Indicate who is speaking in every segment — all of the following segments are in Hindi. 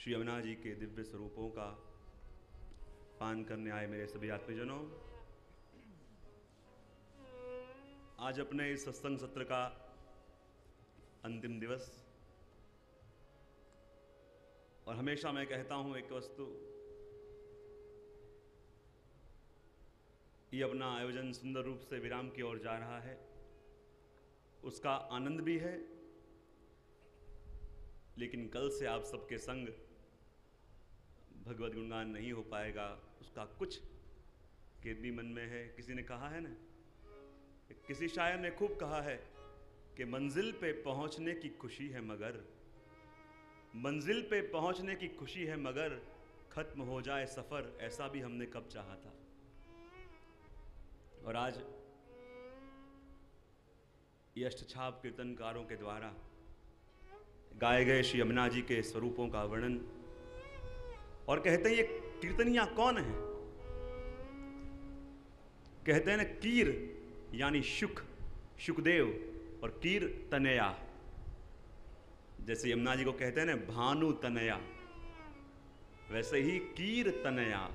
Speaker 1: श्री यमुना जी के दिव्य स्वरूपों का पान करने आए मेरे सभी आत्मीजनों, आज अपने इस सत्संग सत्र का अंतिम दिवस। और हमेशा मैं कहता हूं एक वस्तु, ये अपना आयोजन सुंदर रूप से विराम की ओर जा रहा है, उसका आनंद भी है, लेकिन कल से आप सबके संग भगवत गुणगान नहीं हो पाएगा, उसका कुछ केदनी मन में है। किसी ने कहा है ना, किसी शायर ने खूब कहा है कि मंजिल पे पहुंचने की खुशी है मगर, मंजिल पे पहुंचने की खुशी है मगर खत्म हो जाए सफर, ऐसा भी हमने कब चाहा था। और आज ये अष्टछाप कीर्तनकारों के द्वारा गाए गए श्री यमुना जी के स्वरूपों का वर्णन, और कहते हैं ये कीर्तनियां कौन है? कहते हैं ना, कीर यानी शुकदेव और कीर तनया। जैसे यमुना जी को कहते हैं ना भानु तनया, वैसे ही कीर तनया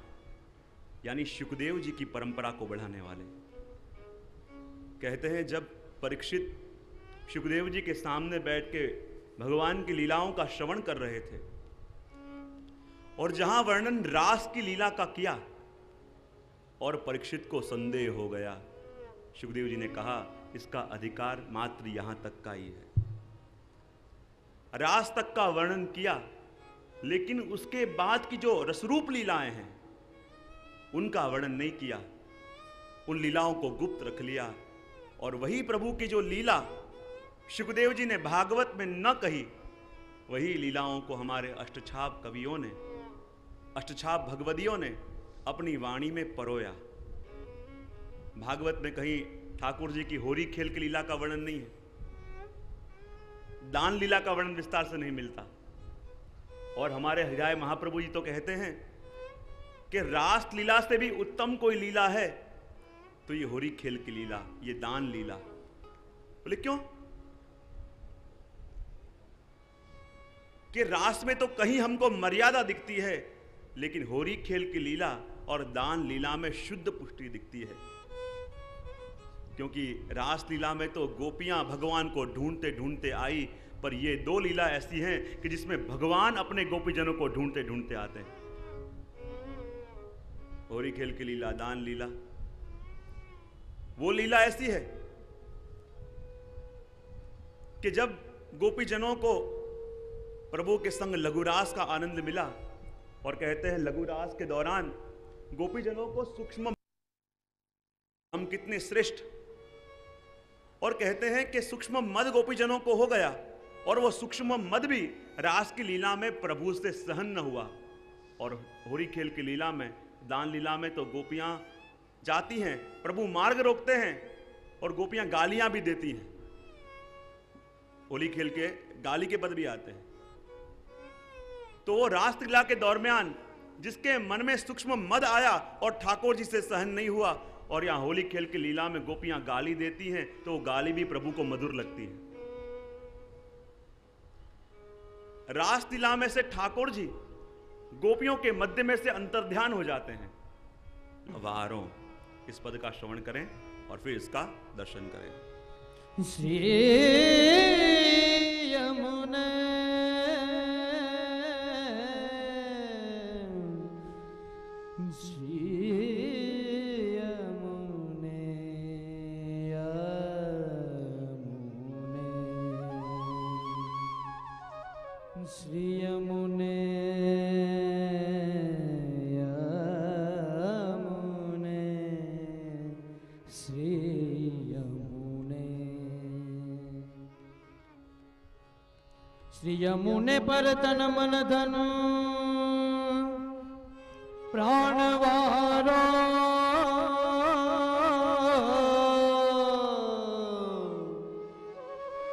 Speaker 1: यानी शुकदेव जी की परंपरा को बढ़ाने वाले। कहते हैं जब परीक्षित शुकदेव जी के सामने बैठ के भगवान की लीलाओं का श्रवण कर रहे थे, और जहां वर्णन रास की लीला का किया और परीक्षित को संदेह हो गया, शुकदेव जी ने कहा इसका अधिकार मात्र यहां तक का ही है। रास तक का वर्णन किया, लेकिन उसके बाद की जो रसरूप लीलाएं हैं उनका वर्णन नहीं किया, उन लीलाओं को गुप्त रख लिया। और वही प्रभु की जो लीला शुकदेव जी ने भागवत में न कही, वही लीलाओं को हमारे अष्टछाप कवियों ने, अष्टछाप भगवदियों ने अपनी वाणी में परोया। भागवत में कहीं ठाकुर जी की होरी खेल की लीला का वर्णन नहीं है, दान लीला का वर्णन विस्तार से नहीं मिलता। और हमारे हृदय महाप्रभु जी तो कहते हैं कि रास लीला से भी उत्तम कोई लीला है तो ये होरी खेल की लीला, ये दान लीला। बोले क्यों? कि रास में तो कहीं हमको मर्यादा दिखती है, लेकिन होरी खेल की लीला और दान लीला में शुद्ध पुष्टि दिखती है। क्योंकि रास लीला में तो गोपियां भगवान को ढूंढते ढूंढते आई, पर ये दो लीला ऐसी हैं कि जिसमें भगवान अपने गोपीजनों को ढूंढते ढूंढते आते हैं। होरी खेल की लीला, दान लीला, वो लीला ऐसी है कि जब गोपीजनों को प्रभु के संग लघुरास का आनंद मिला, और कहते हैं लघुरास के दौरान गोपीजनों को सूक्ष्म हम कितने श्रेष्ठ, और कहते हैं कि सूक्ष्म मद गोपीजनों को हो गया, और वो सूक्ष्म मद भी रास की लीला में प्रभु से सहन न हुआ। और होरी खेल की लीला में, दान लीला में तो गोपियां जाती हैं, प्रभु मार्ग रोकते हैं और गोपियां गालियां भी देती हैं। होली खेल के गाली के पद भी आते हैं। तो वो रास लीला के दरमियान जिसके मन में सूक्ष्म मद आया और ठाकुर जी से सहन नहीं हुआ, और यहां होली खेल की लीला में गोपियां गाली देती हैं, तो वो गाली भी प्रभु को मधुर लगती है। रास लीला में से ठाकुर जी गोपियों के मध्य में से अंतर्ध्यान हो जाते हैं। वारों इस पद का श्रवण करें और फिर इसका दर्शन करें।
Speaker 2: श्री यमुना श्री यमुने यमुने श्री यमुने श्री यमुने पर तन मन धन प्राण वारो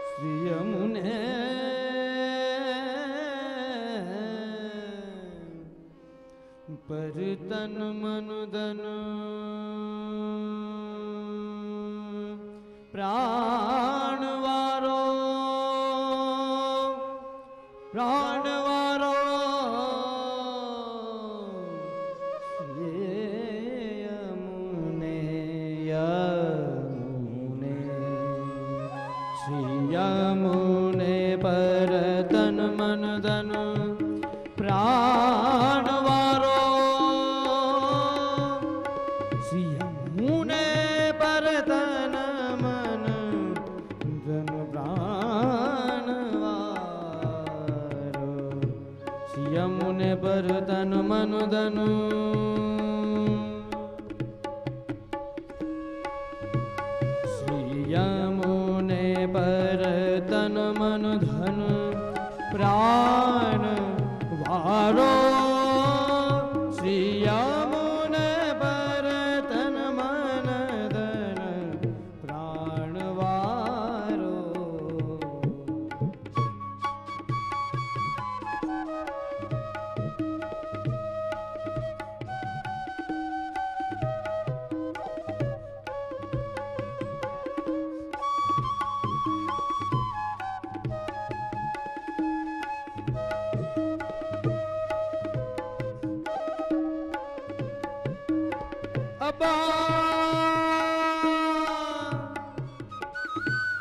Speaker 2: श्री यमुने पर तन मन धन प्राण वारो प्राण वारो धन प्राण वारो सियमुने पर तन मन धन प्राण वारो सियमुने पर तन मन धन यमुने पर तन मन धन प्राण वारो श्री यमुने पर तन मन धन प्राण वारो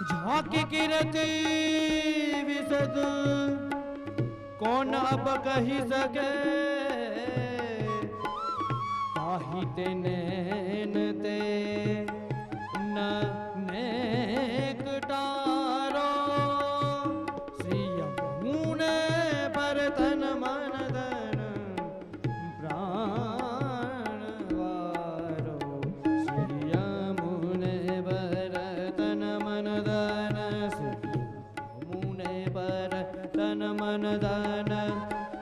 Speaker 2: झांकी कीरति विशद कौन अब कही सके ताहि ते नैन ते न नेक टारो श्री यमुने पर तन मन धन प्राण वारो श्री यमुने पर तन मन धन श्री यमुने पर तन मन धन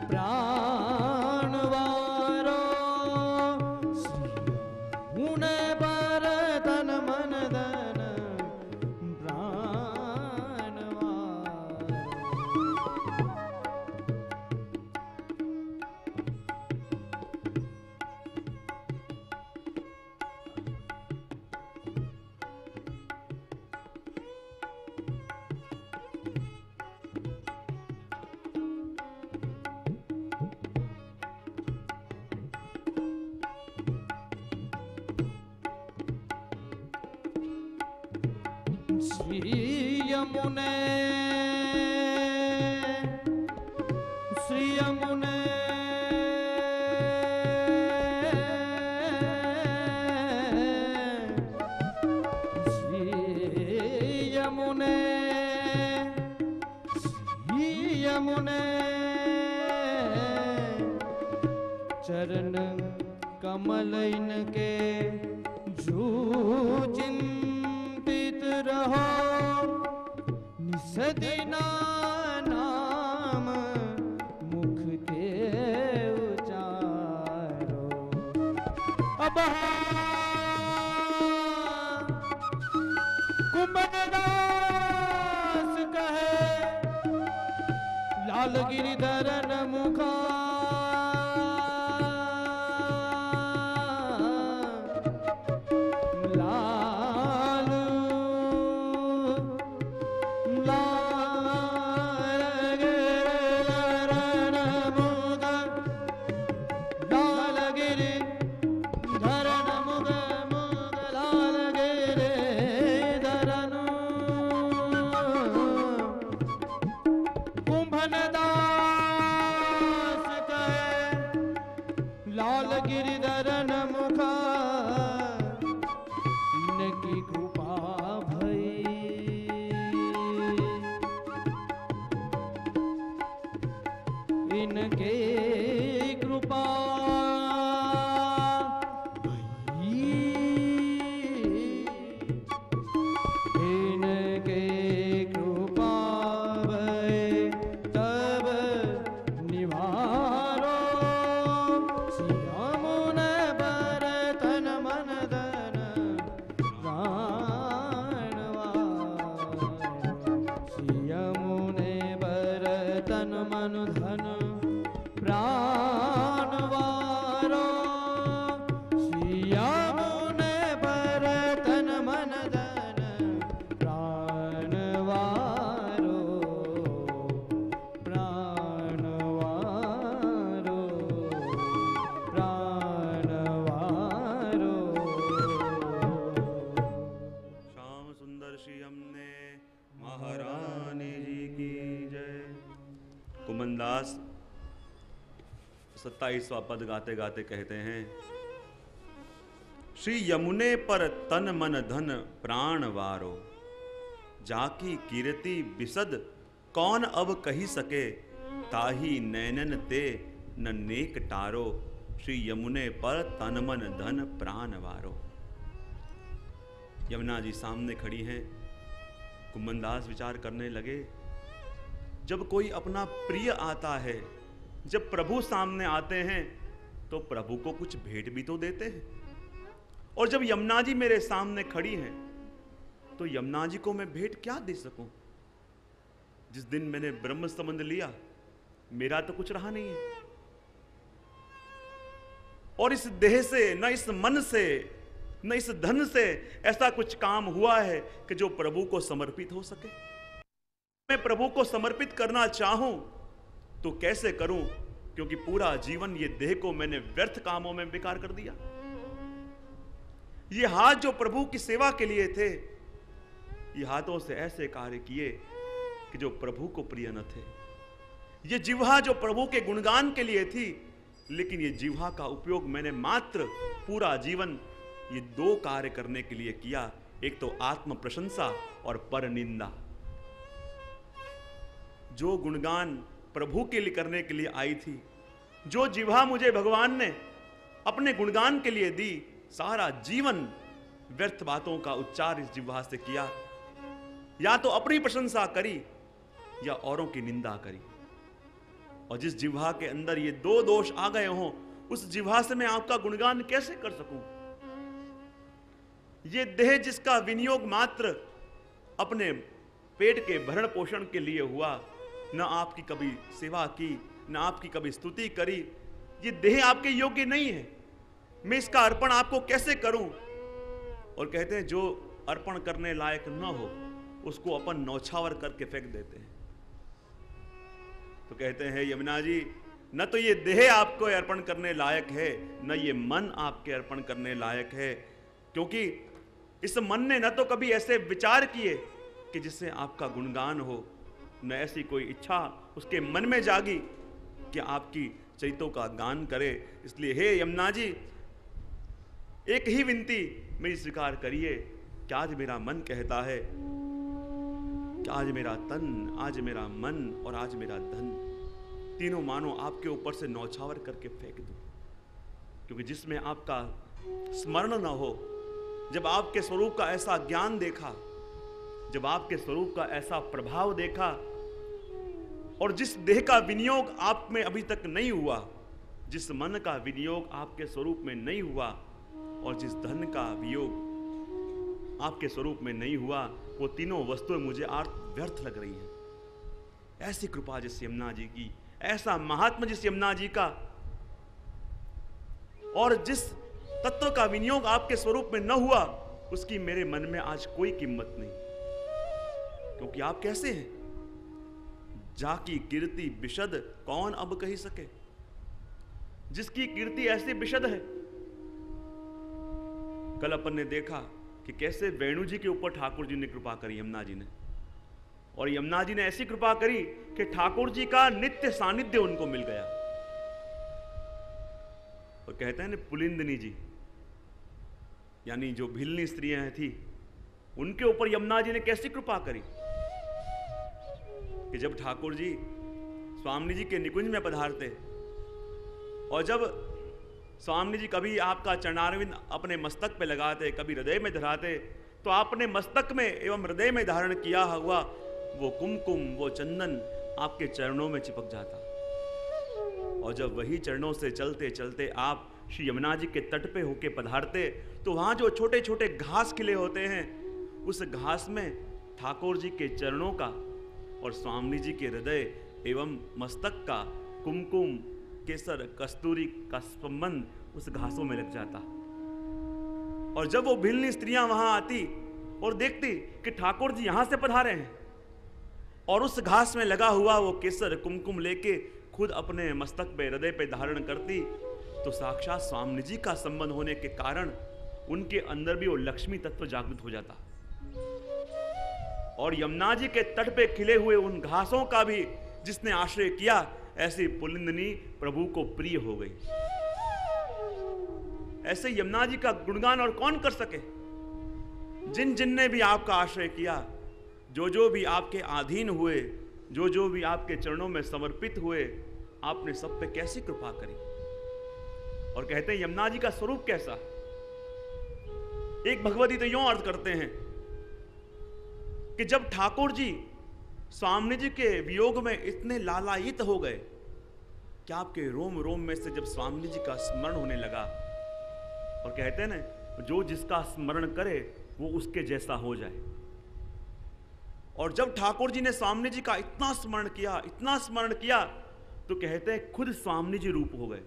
Speaker 2: प्राण वारो श्री यमुने पर तन मन धन प्राण वारो श्री यमुने श्री यमुने श्री यमुने श्री यमुने चरण कमल इनके चिंतित रहो निसदिना नाम मुख के उचारो अब कुंभदास कहे लाल गिरिधरन मुखा लाल लाल गिरिधरन मुख लाल गिरिधरन मुख मुख लाल गिरिधरन कुंभनदास कहे लाल गिरिधरन मुखा इनकी कृपा भई इनके कृपा भई इनके कृपा भई तब निवारो श्री यमुने पर तन मन धन प्राण वारो श्री यमुने पर तन मन धन प्राण वारो श्री यमुने पर तन मन धन प्राण वारो प्राण वारो प्राण वारो
Speaker 1: श्याम सुंदर श्री हमने महारानी जी की जय। कुमंदा कुमनदास 27वां पद गाते गाते कहते हैं, श्री यमुने पर तन मन धन प्राण वारो, जाकी कीर्ति बिसद कौन अब कही सके, ताही नैनन ते न नेक टारो, श्री यमुने पर तन मन धन प्राण वारो। यमुना जी सामने खड़ी हैं। कुमनदास विचार करने लगे, जब कोई अपना प्रिय आता है, जब प्रभु सामने आते हैं तो प्रभु को कुछ भेंट भी तो देते हैं, और जब यमुना जी मेरे सामने खड़ी हैं तो यमुना जी को मैं भेंट क्या दे सकूं? जिस दिन मैंने ब्रह्म संबंध लिया मेरा तो कुछ रहा नहीं है, और इस देह से न इस मन से न इस धन से ऐसा कुछ काम हुआ है कि जो प्रभु को समर्पित हो सके। मैं प्रभु को समर्पित करना चाहूं तो कैसे करूं, क्योंकि पूरा जीवन ये देह को मैंने व्यर्थ कामों में बेकार कर दिया। ये हाथ जो प्रभु की सेवा के लिए थे, ये हाथों से ऐसे कार्य किए कि जो प्रभु को प्रिय न थे। ये जिह्वा जो प्रभु के गुणगान के लिए थी, लेकिन ये जिह्वा का उपयोग मैंने मात्र पूरा जीवन ये दो कार्य करने के लिए किया, एक तो आत्म प्रशंसा और पर निंदा। जो गुणगान प्रभु के लिए करने के लिए आई थी, जो जिह्वा मुझे भगवान ने अपने गुणगान के लिए दी, सारा जीवन व्यर्थ बातों का उच्चार इस जिह्वा से किया। या तो अपनी प्रशंसा करी या औरों की निंदा करी। और जिस जिह्वा के अंदर ये दो दोष आ गए हों, उस जिह्वा से मैं आपका गुणगान कैसे कर सकूं? ये देह जिसका विनियोग मात्र अपने पेट के भरण पोषण के लिए हुआ, न आपकी कभी सेवा की, न आपकी कभी स्तुति करी, ये देह आपके योग्य नहीं है। मैं इसका अर्पण आपको कैसे करूं? और कहते हैं जो अर्पण करने लायक न हो उसको अपन नौछावर करके फेंक देते हैं। तो कहते हैं यमुना जी, न तो ये देह आपको अर्पण करने लायक है, न ये मन आपके अर्पण करने लायक है, क्योंकि इस मन ने न तो कभी ऐसे विचार किए कि जिससे आपका गुणगान हो, न ऐसी कोई इच्छा उसके मन में जागी कि आपकी चरितों का गान करे। इसलिए हे यमुना जी, एक ही विनती मेरी स्वीकार करिए कि आज मेरा मन कहता है कि आज मेरा तन, आज मेरा मन और आज मेरा धन, तीनों मानो आपके ऊपर से नौछावर करके फेंक दूं। क्योंकि जिसमें आपका स्मरण न हो, जब आपके स्वरूप का ऐसा ज्ञान देखा, जब आपके स्वरूप का ऐसा प्रभाव देखा, और जिस देह का विनियोग आप में अभी तक नहीं हुआ, जिस मन का विनियोग आपके स्वरूप में नहीं हुआ, और जिस धन का वियोग आपके स्वरूप में नहीं हुआ, वो तीनों वस्तुएं मुझे व्यर्थ लग रही हैं। ऐसी कृपा जिस यमुना जी की, ऐसा महात्मा जिस यमुना जी का, और जिस तत्व का विनियोग आपके स्वरूप में न हुआ, उसकी मेरे मन में आज कोई कीमत नहीं। क्योंकि आप कैसे हैं? जाकी कीर्ति बिशद कौन अब कही सके। जिसकी कीर्ति ऐसी बिशद है। कल अपन ने देखा कि कैसे वेणु जी के ऊपर ठाकुर जी ने कृपा करी, यमुना जी ने, और यमुना जी ने ऐसी कृपा करी कि ठाकुर जी का नित्य सानिध्य उनको मिल गया। और कहते हैं ना, पुलिंदिनी जी यानी जो भिलनी स्त्रियां थी, उनके ऊपर यमुना जी ने कैसी कृपा करी कि जब ठाकुर जी स्वामी जी के निकुंज में पधारते, और जब स्वामी जी कभी आपका चरणारविंद अपने मस्तक पे लगाते, कभी हृदय में धराते, तो आपने मस्तक में एवं हृदय में धारण किया हुआ वो कुमकुम, वो चंदन आपके चरणों में चिपक जाता। और जब वही चरणों से चलते चलते आप श्री यमुना जी के तट पे होके पधारते, तो वहां जो छोटे छोटे घास खिले होते हैं, उस घास में ठाकुर जी के चरणों का और स्वामी जी के हृदय एवं मस्तक का कुमकुम, केसर, कस्तूरी का संबंध उस घासों में लग जाता। और जब वो भिलनी स्त्रियां वहां आती और देखती कि ठाकुर जी यहां से पधारे हैं, और उस घास में लगा हुआ वो केसर कुमकुम लेके खुद अपने मस्तक पे, हृदय पे धारण करती, तो साक्षात स्वामी जी का संबंध होने के कारण उनके अंदर भी वो लक्ष्मी तत्व जागृत हो जाता। और यमुना जी के तट पे खिले हुए उन घासों का भी जिसने आश्रय किया, ऐसी पुलिंदनी प्रभु को प्रिय हो गई। ऐसे यमुना जी का गुणगान और कौन कर सके। जिन जिन ने भी आपका आश्रय किया, जो भी आपके अधीन हुए, जो भी आपके चरणों में समर्पित हुए, आपने सब पे कैसी कृपा करी। और कहते हैं यमुना जी का स्वरूप कैसा। एक भगवती तो यूं अर्थ करते हैं कि जब ठाकुर जी स्वामी जी के वियोग में इतने लालायित हो गए कि आपके रोम रोम में से जब स्वामी जी का स्मरण होने लगा, और कहते हैं ना, जो जिसका स्मरण करे वो उसके जैसा हो जाए। और जब ठाकुर जी ने स्वामी जी का इतना स्मरण किया, तो कहते हैं खुद स्वामी जी रूप हो गए।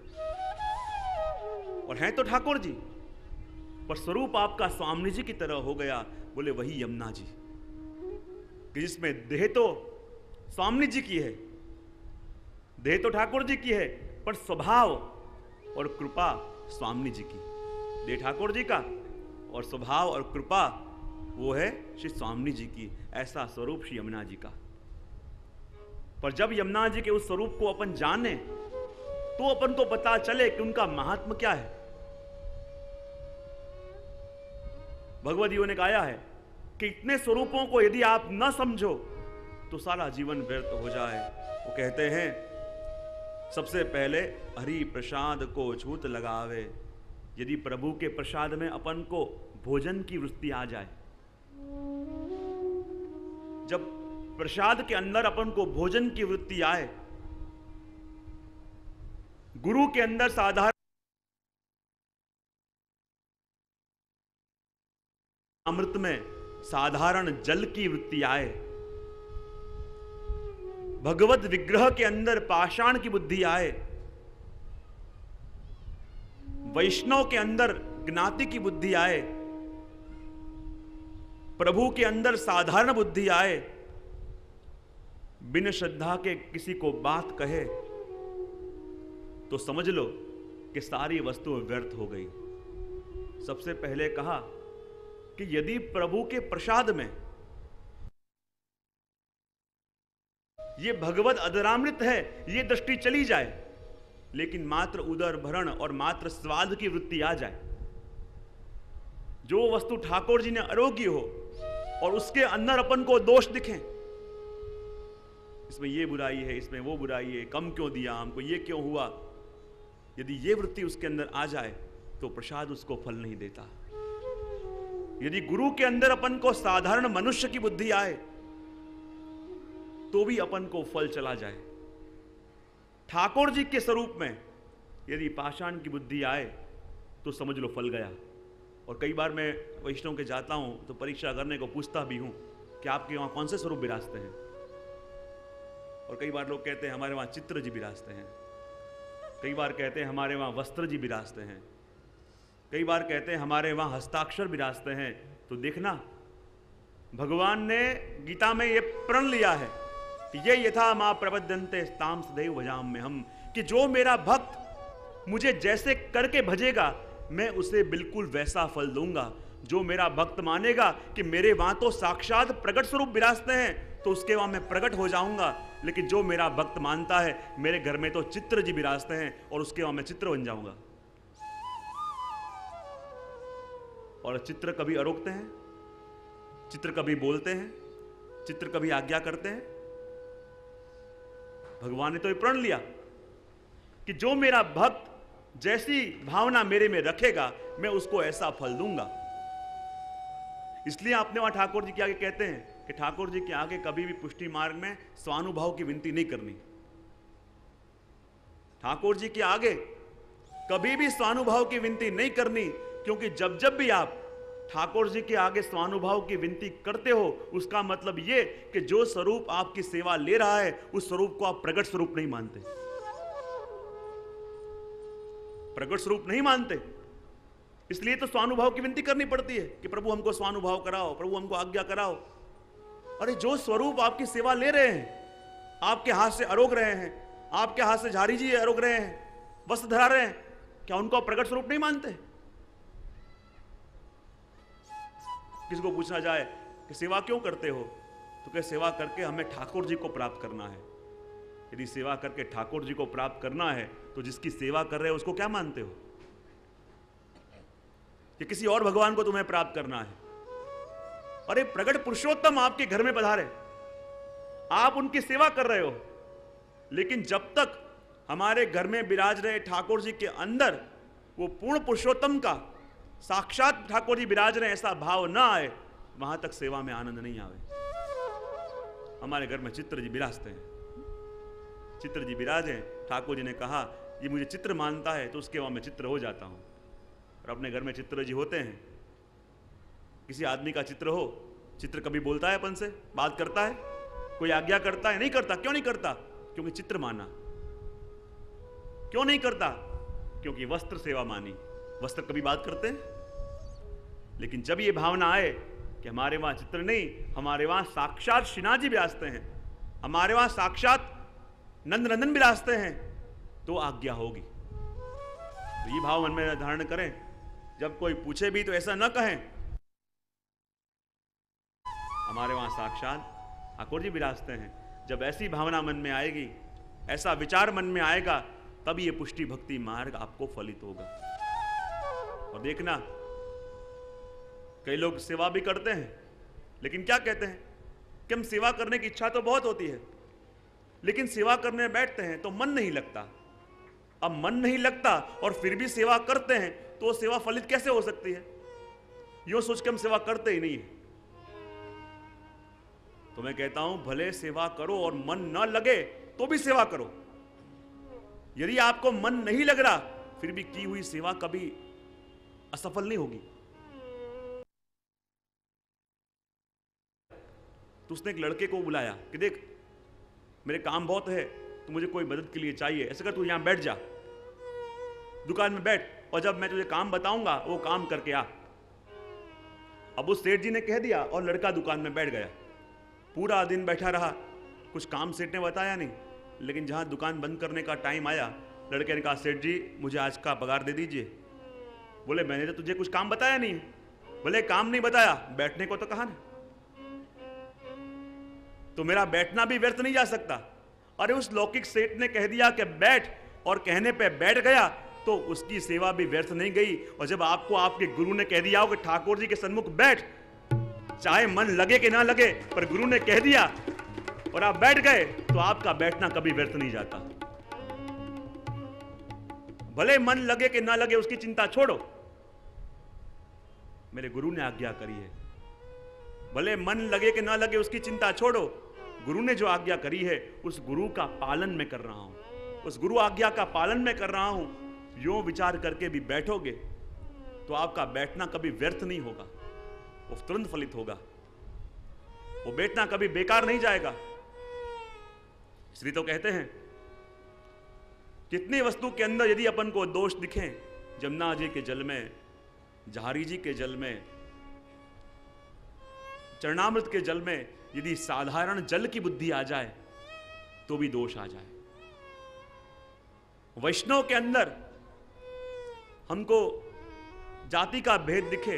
Speaker 1: और हैं तो ठाकुर जी, पर स्वरूप आपका स्वामी जी की तरह हो गया। बोले वही यमुना जी कि जिसमें देह तो स्वामी जी की है, देह तो ठाकुर जी की है, पर स्वभाव और कृपा स्वामी जी की। देह ठाकुर जी का और स्वभाव और कृपा वो है श्री स्वामी जी की। ऐसा स्वरूप श्री यमुना जी का। पर जब यमुना जी के उस स्वरूप को अपन जाने तो अपन को पता चले कि उनका महात्म क्या है। भगवदियों ने कहा है कि इतने स्वरूपों को यदि आप न समझो तो सारा जीवन व्यर्थ हो जाए। वो कहते हैं सबसे पहले हरि प्रसाद को छूत लगावे। यदि प्रभु के प्रसाद में अपन को भोजन की वृत्ति आ जाए, जब प्रसाद के अंदर अपन को भोजन की वृत्ति आए, गुरु के अंदर साधारण अमृत में साधारण जल की वृत्ति आए, भगवत विग्रह के अंदर पाषाण की बुद्धि आए, वैष्णव के अंदर ज्ञाति की बुद्धि आए, प्रभु के अंदर साधारण बुद्धि आए, बिन श्रद्धा के किसी को बात कहे तो समझ लो कि सारी वस्तु व्यर्थ हो गई। सबसे पहले कहा कि यदि प्रभु के प्रसाद में ये भगवत अदरामृत है, ये दृष्टि चली जाए, लेकिन मात्र उदर भरण और मात्र स्वाद की वृत्ति आ जाए, जो वस्तु ठाकुर जी ने आरोग्य हो और उसके अंदर अपन को दोष दिखे, इसमें ये बुराई है, इसमें वो बुराई है, कम क्यों दिया हमको, ये क्यों हुआ, यदि ये वृत्ति उसके अंदर आ जाए तो प्रसाद उसको फल नहीं देता। यदि गुरु के अंदर अपन को साधारण मनुष्य की बुद्धि आए तो भी अपन को फल चला जाए। ठाकुर जी के स्वरूप में यदि पाषाण की बुद्धि आए तो समझ लो फल गया। और कई बार मैं वैष्णव के जाता हूं तो परीक्षा करने को पूछता भी हूं कि आपके वहां कौन से स्वरूप विराजते हैं। और कई बार लोग कहते हैं हमारे वहां चित्र जी विराजते हैं, कई बार कहते हैं हमारे वहां वस्त्र जी विराजते हैं, कई बार कहते हैं हमारे वहां हस्ताक्षर विराजते हैं। तो देखना, भगवान ने गीता में ये प्रण लिया है कि ये यथा मां प्रबद्धन्ते ताम सदैव भजाम में हम, कि जो मेरा भक्त मुझे जैसे करके भजेगा मैं उसे बिल्कुल वैसा फल दूंगा। जो मेरा भक्त मानेगा कि मेरे वहां तो साक्षात प्रकट स्वरूप विराजते हैं तो उसके वहां मैं प्रकट हो जाऊंगा, लेकिन जो मेरा भक्त मानता है मेरे घर में तो चित्र जी विराजते हैं और उसके वहां मैं चित्र बन जाऊंगा। और चित्र कभी अरोकते हैं, चित्र कभी बोलते हैं, चित्र कभी आज्ञा करते हैं। भगवान ने तो ये प्रण लिया कि जो मेरा भक्त जैसी भावना मेरे में रखेगा मैं उसको ऐसा फल दूंगा। इसलिए आपने वहां ठाकुर जी के आगे कहते हैं कि ठाकुर जी के आगे कभी भी पुष्टि मार्ग में स्वानुभाव की विनती नहीं करनी। ठाकुर जी के आगे कभी भी स्वानुभाव की विनती नहीं करनी, क्योंकि जब जब भी आप ठाकुर जी के आगे स्वानुभाव की विनती करते हो उसका मतलब ये कि जो स्वरूप आपकी सेवा ले रहा है उस स्वरूप को आप प्रकट स्वरूप नहीं मानते, प्रकट स्वरूप नहीं मानते। इसलिए तो स्वानुभाव की विनती करनी पड़ती है कि प्रभु हमको स्वानुभाव कराओ, प्रभु हमको आज्ञा कराओ। अरे जो स्वरूप आपकी सेवा ले रहे हैं, आपके हाथ से आरोग रहे हैं, आपके हाथ से झारी जी आरोग रहे हैं, वस्त्र धरा रहे हैं, क्या उनको आप प्रकट स्वरूप नहीं मानते? किसी को पूछना जाए कि सेवा क्यों करते हो, तो क्या सेवा करके हमें ठाकुर जी को प्राप्त करना है। यदि सेवा करके ठाकुर जी को प्राप्त करना है तो जिसकी सेवा कर रहे हो उसको क्या मानते हो? कि किसी और भगवान को तुम्हें प्राप्त करना है? अरे प्रगट पुरुषोत्तम आपके घर में पधारे, आप उनकी सेवा कर रहे हो, लेकिन जब तक हमारे घर में विराज रहे ठाकुर जी के अंदर वो पूर्ण पुरुषोत्तम का साक्षात ठाकुर जी विराज रहे ऐसा भाव ना आए, वहां तक सेवा में आनंद नहीं आवे। हमारे घर में चित्र जी विराजते हैं, चित्र जी विराजे, ठाकुर जी ने कहा ये मुझे चित्र मानता है तो उसके वहां मैं चित्र हो जाता हूं। और अपने घर में चित्र जी होते हैं, किसी आदमी का चित्र हो, चित्र कभी बोलता है अपन से, बात करता है, कोई आज्ञा करता है? नहीं करता। क्यों नहीं करता? क्योंकि चित्र माना। क्यों नहीं करता? क्योंकि वस्त्र सेवा मानी। वस्त्र कभी बात करते हैं? लेकिन जब ये भावना आए कि हमारे वहां चित्र नहीं, हमारे वहां साक्षात श्रीनाथ जी विराजते हैं, हमारे वहां साक्षात नंद नंदन विराजते हैं, तो आज्ञा होगी। तो ये भाव मन में धारण करें। जब कोई पूछे भी तो ऐसा न कहें हमारे वहां साक्षात ठाकुर जी विराजते हैं। जब ऐसी भावना मन में आएगी, ऐसा विचार मन में आएगा, तब ये पुष्टि भक्ति मार्ग आपको फलित होगा। और देखना, कई लोग सेवा भी करते हैं, लेकिन क्या कहते हैं कि हम सेवा करने की इच्छा तो बहुत होती है, लेकिन सेवा करने बैठते हैं तो मन नहीं लगता। अब मन नहीं लगता और फिर भी सेवा करते हैं, तो सेवा फलित कैसे हो सकती है? यूं सोच के हम सेवा करते ही नहीं है। तो मैं कहता हूं, भले सेवा करो और मन न लगे तो भी सेवा करो। यदि आपको मन नहीं लग रहा, फिर भी की हुई सेवा कभी असफल नहीं होगी। तो उसने एक लड़के को बुलाया कि देख, मेरे काम बहुत है, तो मुझे कोई मदद के लिए चाहिए, ऐसा कर तू यहां बैठ जा, दुकान में बैठ, और जब मैं तुझे काम बताऊंगा वो काम करके आ। अब उस सेठ जी ने कह दिया और लड़का दुकान में बैठ गया। पूरा दिन बैठा रहा, कुछ काम सेठ ने बताया नहीं, लेकिन जहां दुकान बंद करने का टाइम आया, लड़के ने कहा, सेठ जी मुझे आज का पगार दे दीजिए। बोले, मैंने तो तुझे कुछ काम बताया नहीं। बोले, काम नहीं बताया, बैठने को तो कहा ना, तो मेरा बैठना भी व्यर्थ नहीं जा सकता। अरे उस लौकिक सेठ ने कह दिया कि बैठ, और कहने पे बैठ गया, तो उसकी सेवा भी व्यर्थ नहीं गई। और जब आपको आपके गुरु ने कह दिया हो कि ठाकुर जी के सन्मुख बैठ, चाहे मन लगे कि ना लगे, पर गुरु ने कह दिया और आप बैठ गए, तो आपका बैठना कभी व्यर्थ नहीं जाता। भले मन लगे कि ना लगे, उसकी चिंता छोड़ो, मेरे गुरु ने आज्ञा करी है। भले मन लगे कि ना लगे, उसकी चिंता छोड़ो, गुरु ने जो आज्ञा करी है उस गुरु का पालन मैं कर रहा हूं, उस गुरु आज्ञा का पालन मैं कर रहा हूं। यो विचार करके भी बैठोगे तो आपका बैठना कभी व्यर्थ नहीं होगा, वो तुरंत फलित होगा, वो बैठना कभी बेकार नहीं जाएगा। इसलिए तो कहते हैं, कितनी वस्तु के अंदर यदि अपन को दोष दिखें, जमुना जी के जल में, जहारी जी के जल में, चरणामृत के जल में यदि साधारण जल की बुद्धि आ जाए तो भी दोष आ जाए। वैष्णव के अंदर हमको जाति का भेद दिखे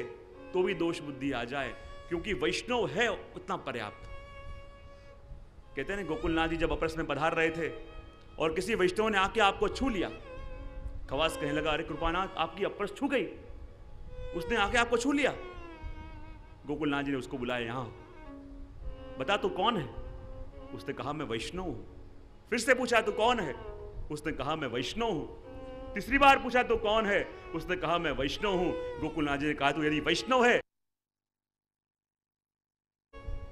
Speaker 1: तो भी दोष बुद्धि आ जाए, क्योंकि वैष्णव है उतना पर्याप्त। कहते हैं गोकुलनाथ जी जब अपरस में पधार रहे थे और किसी वैष्णव ने आके आपको छू लिया, खवास कहने लगा, अरे कृपानाथ आपकी अपरस छू गई, उसने आके आपको छू लिया। गोकुलनाथ जी ने उसको बुलाया, यहां बता तू कौन है? उसने कहा मैं वैष्णव हूं। फिर से पूछा तू कौन है? उसने कहा मैं वैष्णव हूं। तीसरी बार पूछा तो कौन है? उसने कहा मैं वैष्णव हूं। गोकुलनाथ जी ने कहा तू यदि वैष्णव है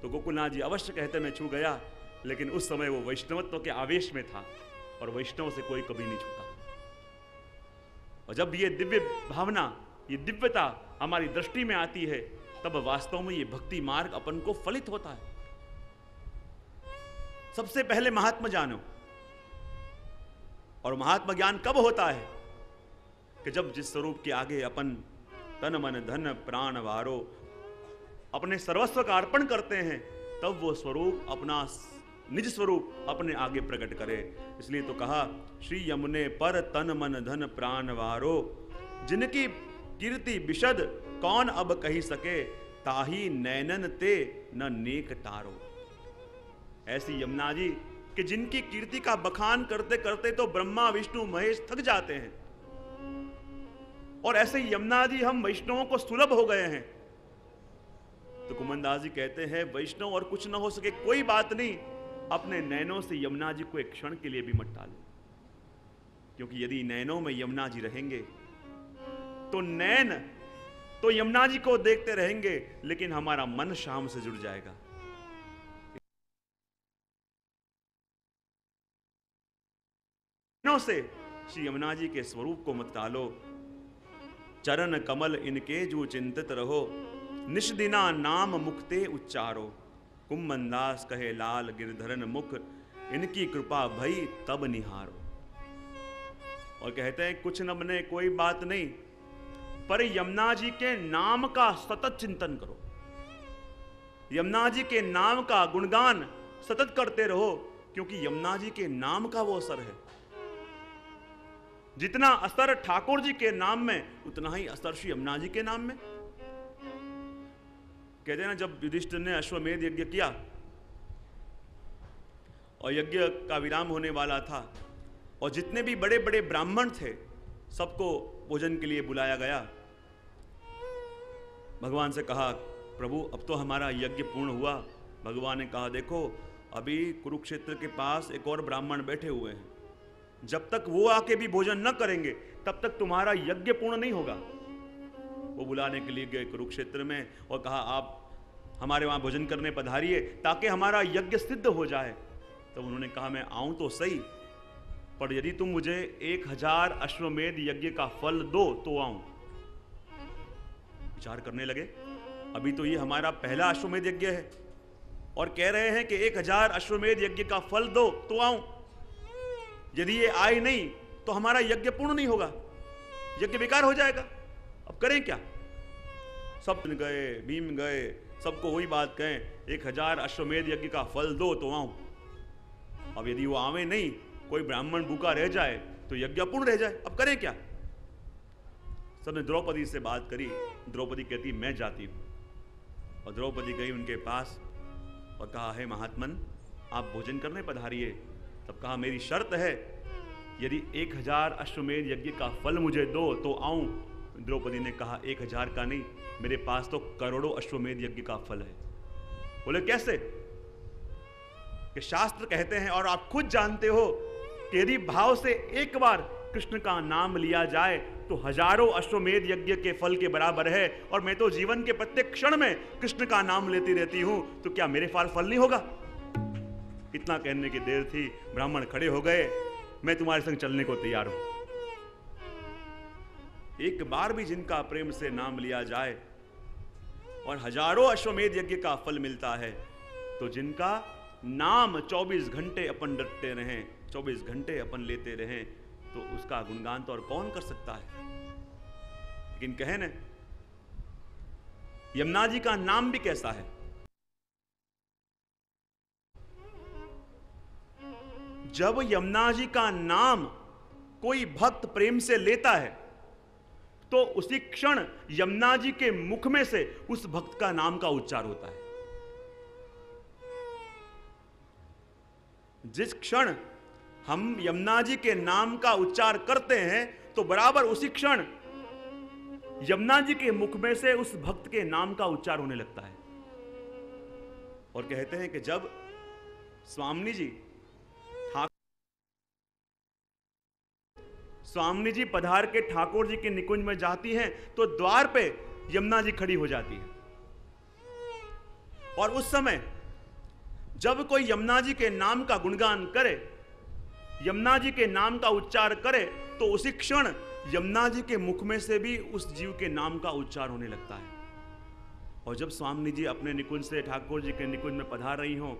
Speaker 1: तो गोकुलनाथ जी अवश्य कहते मैं छू गया, लेकिन उस समय वो वैष्णवत्व के आवेश में था और वैष्णव से कोई कभी नहीं छूता। और जब ये दिव्य भावना, ये दिव्यता हमारी दृष्टि में आती है, तब वास्तव में ये भक्ति मार्ग अपन को फलित होता है। सबसे पहले महात्मा जानो, और महात्मा ज्ञान कब होता है कि जब जिस स्वरूप के आगे अपन तन मन धन प्राण वारो अपने सर्वस्व का अर्पण करते हैं, तब वो स्वरूप अपना निज स्वरूप अपने आगे प्रकट करे। इसलिए तो कहा, श्री यमुने पर तन मन धन प्राण वारो, जिनकी कीर्ति विशद कौन अब कही सके, ताही नैनन ते न नेक तारो। ऐसी यमुना जी कि जिनकी कीर्ति का बखान करते करते तो ब्रह्मा विष्णु महेश थक जाते हैं, और ऐसे ही यमुना जी हम वैष्णवों को सुलभ हो गए हैं। तो कुमनदास जी कहते हैं वैष्णव और कुछ ना हो सके कोई बात नहीं, अपने नैनों से यमुना जी को एक क्षण के लिए भी मत टालो, क्योंकि यदि नैनों में यमुना जी रहेंगे तो नैन तो यमुना जी को देखते रहेंगे, लेकिन हमारा मन शाम से जुड़ जाएगा। नैनों से श्री यमुना जी के स्वरूप को मत टालो। चरण कमल इनके जो चिंतित रहो, निष्दिना नाम मुक्ते उच्चारो। कुम्मनदास कहे लाल गिरधरन मुख, इनकी कृपा भई तब निहारो। और कहते हैं कुछ न बने कोई बात नहीं, पर यमुना जी के नाम का सतत चिंतन करो, यमुना जी के नाम का गुणगान सतत करते रहो, क्योंकि यमुना जी के नाम का वो असर है। जितना असर ठाकुर जी के नाम में, उतना ही असर श्री यमुना जी के नाम में। कहते हैं ना, जब युधिष्ठिर ने अश्वमेध यज्ञ किया और यज्ञ का विराम होने वाला था, और जितने भी बड़े बड़े ब्राह्मण थे सबको भोजन के लिए बुलाया गया। भगवान से कहा प्रभु अब तो हमारा यज्ञ पूर्ण हुआ। भगवान ने कहा देखो अभी कुरुक्षेत्र के पास एक और ब्राह्मण बैठे हुए हैं, जब तक वो आके भी भोजन न करेंगे तब तक तुम्हारा यज्ञ पूर्ण नहीं होगा। वो बुलाने के लिए गए कुरुक्षेत्र में और कहा आप हमारे वहां भोजन करने पधारिए ताकि हमारा यज्ञ सिद्ध हो जाए। तो उन्होंने कहा मैं आऊं तो सही, पर यदि तुम मुझे 1000 अश्वमेध यज्ञ का फल दो तो आऊं। विचार करने लगे, अभी तो ये हमारा पहला अश्वमेध यज्ञ है और कह रहे हैं कि 1000 अश्वमेध यज्ञ का फल दो तो आऊं। यदि ये आए नहीं तो हमारा यज्ञ पूर्ण नहीं होगा, यज्ञ बेकार हो जाएगा। अब करें क्या? सब गए, भीम गए, सबको वही बात कहें 1000 अश्वमेध यज्ञ का फल दो तो आऊं। अब यदि वो आवे नहीं, कोई ब्राह्मण भूखा रह जाए तो यज्ञ अपूर्ण रह जाए। अब करें क्या? सबने द्रौपदी से बात करी। द्रौपदी कहती मैं जाती हूं। और द्रौपदी गई उनके पास और कहा हे महात्मन आप भोजन करने पधारिए। तब कहा मेरी शर्त है, यदि 1000 अश्वमेध यज्ञ का फल मुझे दो तो आऊं। द्रौपदी ने कहा 1000 का नहीं, मेरे पास तो करोड़ों अश्वमेध यज्ञ का फल है। बोले कैसे? कि शास्त्र कहते हैं और आप खुद जानते हो कि यदि भाव से एक बार कृष्ण का नाम लिया जाए तो हजारों अश्वमेध यज्ञ के फल के बराबर है। और मैं तो जीवन के प्रत्येक क्षण में कृष्ण का नाम लेती रहती हूं, तो क्या मेरे पास फल नहीं होगा? इतना कहने की देर थी, ब्राह्मण खड़े हो गए, मैं तुम्हारे संग चलने को तैयार हूं। एक बार भी जिनका प्रेम से नाम लिया जाए और हजारों अश्वमेध यज्ञ का फल मिलता है, तो जिनका नाम 24 घंटे अपन रटते रहें, 24 घंटे अपन लेते रहें, तो उसका गुणगान तो और कौन कर सकता है? लेकिन कहे न, यमुना जी का नाम भी कैसा है। जब यमुना जी का नाम कोई भक्त प्रेम से लेता है तो उसी क्षण यमुना जी के मुख में से उस भक्त का नाम का उच्चार होता है। जिस क्षण हम यमुना जी के नाम का उच्चार करते हैं तो बराबर उसी क्षण यमुना जी के मुख में से उस भक्त के नाम का उच्चार होने लगता है। और कहते हैं कि जब स्वामी जी पधार के ठाकुर जी के निकुंज में जाती हैं तो द्वार पे यमुना जी खड़ी हो जाती है। और उस समय जब कोई यमुना जी के नाम का गुणगान करे, यमुना जी के नाम का उच्चार करे, तो उसी क्षण यमुना जी के मुख में से भी उस जीव के नाम का उच्चार होने लगता है। और जब स्वामी जी अपने निकुंज से ठाकुर जी के निकुंज में पधार रही हों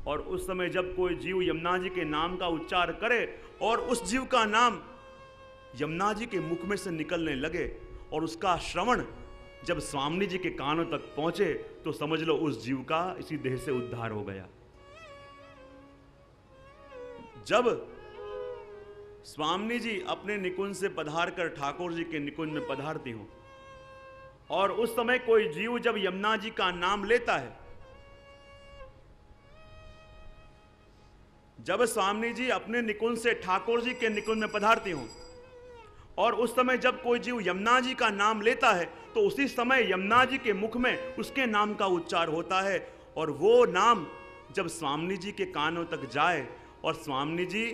Speaker 1: और उस समय जब कोई जीव यमुना जी के नाम का उच्चार करे और उस जीव का नाम यमुना जी के मुख में से निकलने लगे और उसका श्रवण जब स्वामी जी के कानों तक पहुंचे, तो समझ लो उस जीव का इसी देह से उद्धार हो गया। जब स्वामी जी अपने निकुंज से पधार कर ठाकुर जी के निकुंज में पधारती हूं और उस समय कोई जीव जब यमुना जी का नाम लेता है, जब स्वामी जी अपने निकुंज से ठाकुर जी के निकुंज में पधारती हों और उस समय जब कोई जीव यमुना जी का नाम लेता है तो उसी समय यमुना जी के मुख में उसके नाम का उच्चार होता है, और वो नाम जब स्वामी जी के कानों तक जाए और स्वामी जी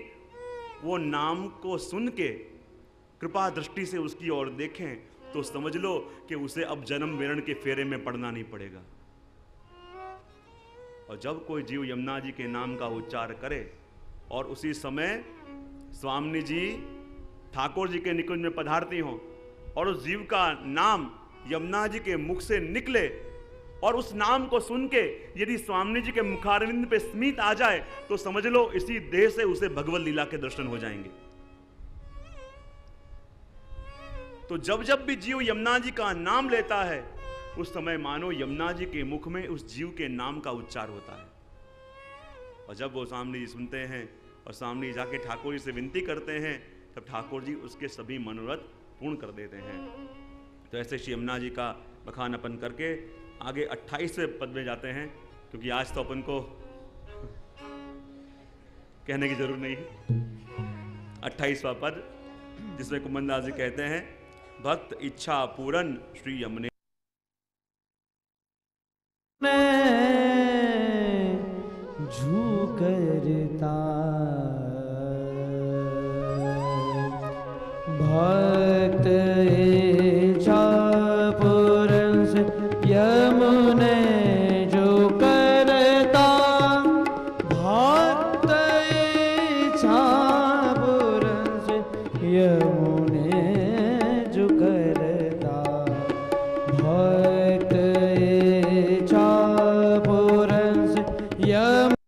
Speaker 1: वो नाम को सुन के कृपा दृष्टि से उसकी ओर देखें तो समझ लो कि उसे अब जन्म मरण के फेरे में पड़ना नहीं पड़ेगा। और जब कोई जीव यमुना जी के नाम का उच्चार करे और उसी समय स्वामी जी ठाकुर जी के निकुंज में पधारती हों और उस जीव का नाम यमुना जी के मुख से निकले और उस नाम को सुन के यदि स्वामी जी के मुखारविंद पे स्मित आ जाए तो समझ लो इसी देह से उसे भगवत लीला के दर्शन हो जाएंगे। तो जब जब भी जीव यमुना जी का नाम लेता है उस समय मानो यमुना जी के मुख में उस जीव के नाम का उच्चार होता है। और जब वो स्वामी जी सुनते हैं और स्वामी जी जाके ठाकुर जी से विनती करते हैं तब ठाकुर जी उसके सभी मनोरथ पूर्ण कर देते हैं। तो ऐसे श्री यमुना जी का बखान अपन करके आगे 28वें पद में जाते हैं, क्योंकि आज तो अपन को कहने की जरूरत नहीं है। 28वां पद जिसमें कुमनदास जी कहते हैं, भक्त इच्छा पूरन श्री यमुने
Speaker 2: करता भक्त इच्छा पूरन से यमुने जो करता, भक्त इच्छा पूरन से यमुने जो करता, भक्त इच्छा पूरन से यमुने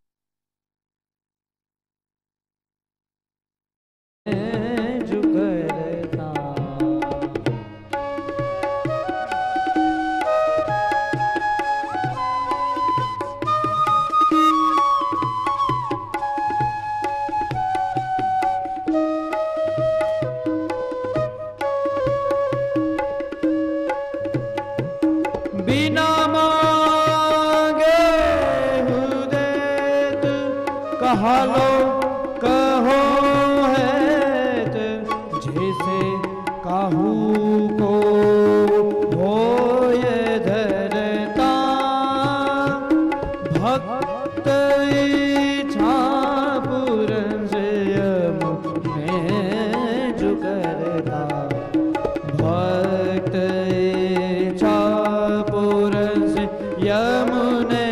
Speaker 2: बिना मांगे हुदेत कहा लो कहो है जैसे काहू को होय धरता, भक्त इच्छा पूरन से यमुने जो करता, भक्त इच्छा पूरन से यमुने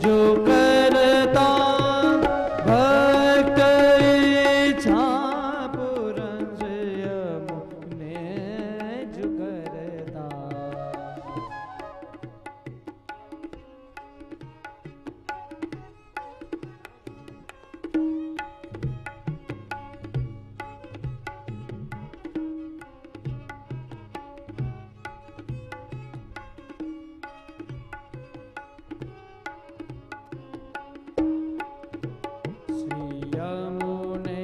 Speaker 2: जो करता, भक्त इच्छा पूरन से यमुने जो करता। यमुने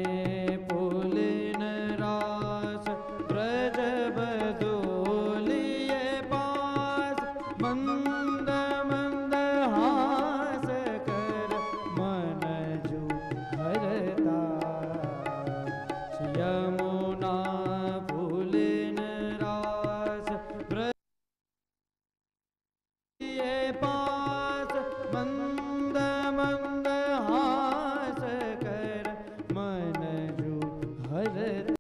Speaker 2: पुलिन रास ब्रज बदोलिए पास, मंद मंद हास कर मन जो हरता, यमुना पुलिन रास ब्रज पास, मंद मंद हास कर मन जो हरता,